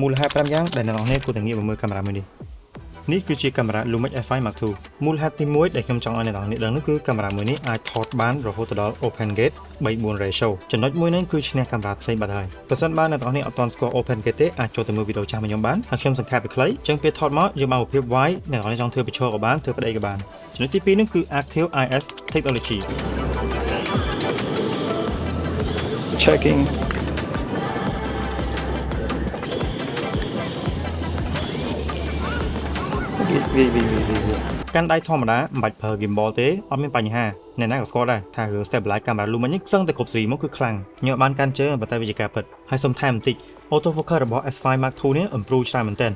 មូលហេតុ5យ៉ាងដែលអ្នកនរគ្នាគួរតែងាកមកមើលកាមេរ៉ាមួយនេះនេះគឺជាកាមេរ៉ា Lumix F5 Mark II មូលហេតុទី1ដែលខ្ញុំចង់ឲ្យអ្នកនរគ្នាដឹងនោះគឺកាមេរ៉ាមួយនេះអាចថតបានរហូតដល់ Open Gate 3:4 ratio ចំណុចមួយហ្នឹងគឺឈ្នះកាមេរ៉ាផ្សេងបាត់ហើយប្រសិនបើអ្នកនរគ្នាអត់ទាន់ស្គាល់ Open Gate ទេអាចចូលទៅមើលវីដេអូចាស់របស់ខ្ញុំបានហើយខ្ញុំសង្ខេបវាខ្លីចឹងពេលថតមកយើងបានរូបភាព wide អ្នកនរគ្នាចង់ធ្វើពីឈរក៏បានធ្វើប្តីក៏បានចំណុចទី2ហ្នឹងគឺ Active IS Technology checking vì កាន់ដៃធម្មតាមិនបាច់ប្រើ gimbal ទេអត់មានបញ្ហាអ្នកណាក៏ស្គាល់ដែរថារឿង stabilize កាមេរ៉ា Lumix នេះសឹងតែគ្រប់ស៊េរីមកគឺខ្លាំងខ្ញុំបានកាន់ជើងប៉ុន្តែវាជាការពិតហើយសុំថែមបន្តិច autofocus របស់ S5 Mark II នេះ improve ច្រើនមែនទែន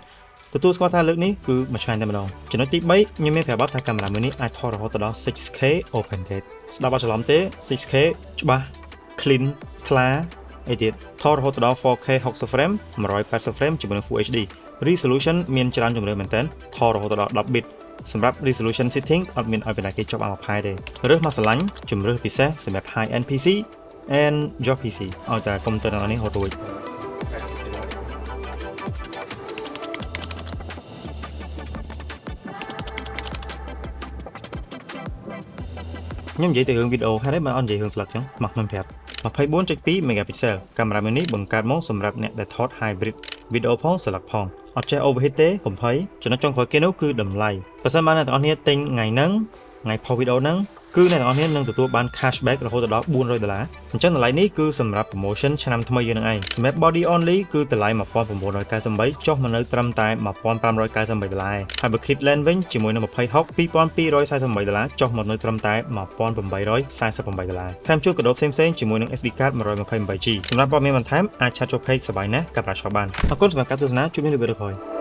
ទទួលស្គាល់ថាលើកនេះគឺមួយឆ្ងាញ់តែម្ដងចំណុចទី3ខ្ញុំមានប្រាប់ថាកាមេរ៉ាមួយនេះអាចថតរហូតដល់ 6K Open Gate ស្ដាប់អត់ច្រឡំទេ 6K ច្បាស់ clean ថ្លាអីទៀតថតរហូតដល់ 4K 60 frame 180 frame ជាមួយនឹង Full HD resolution មានច្រើនជម្រើសមែនទែនថតរហូតដល់10 bit សម្រាប់ resolution setting អត់មានឲ្យបណ្ដាគេចុះអាមផាយទេរើសមកស្រឡាញ់ជម្រើសពិសេសសម្រាប់ high end PC and your PC ឲ្យតែកុំព្យូទ័រនេះហត់រួចខ្ញុំនិយាយទៅរឿងវីដេអូហើយមិនអត់និយាយរឿងស្លឹកចឹងមកខ្ញុំប្រាប់ 24.2 megapixel កាមេរ៉ាមួយនេះបង្កើតមកសម្រាប់អ្នកដែលថត hybrid វីដេអូផងស្លឹកផងអត់ចេះ overheat ទេកុំភ័យចំណុចចុងក្រោយគេនោះគឺតម្លៃបើសិនបានអ្នកទាំងអស់គ្នាទិញថ្ងៃហ្នឹងថ្ងៃផុសវីដេអូហ្នឹងគឺអ្នកទាំងអស់គ្នានឹងទទួលបាន cashback រហូតដល់$400អញ្ចឹងតម្លៃនេះគឺសម្រាប់ promotion ឆ្នាំថ្មីយើងនឹងឯងសម្រាប់ body only គឺតម្លៃ$1998ចុះមកនៅត្រឹមតែ$1598ហើយបើ kit lens វិញជាមួយនឹង2060 $2248ចុះមកនៅត្រឹមតែ$1848ថែមជួលកាដូផ្សេងៗជាមួយនឹង SD card 128GB សម្រាប់ព័ត៌មានបន្ថែមអាចឆាតចូល page សប្បាយណាស់កាប់រ៉ា shop បានអរគុណសម្រាប់ការទស្សនាជួបគ្នានៅវីដេអូក្រោយ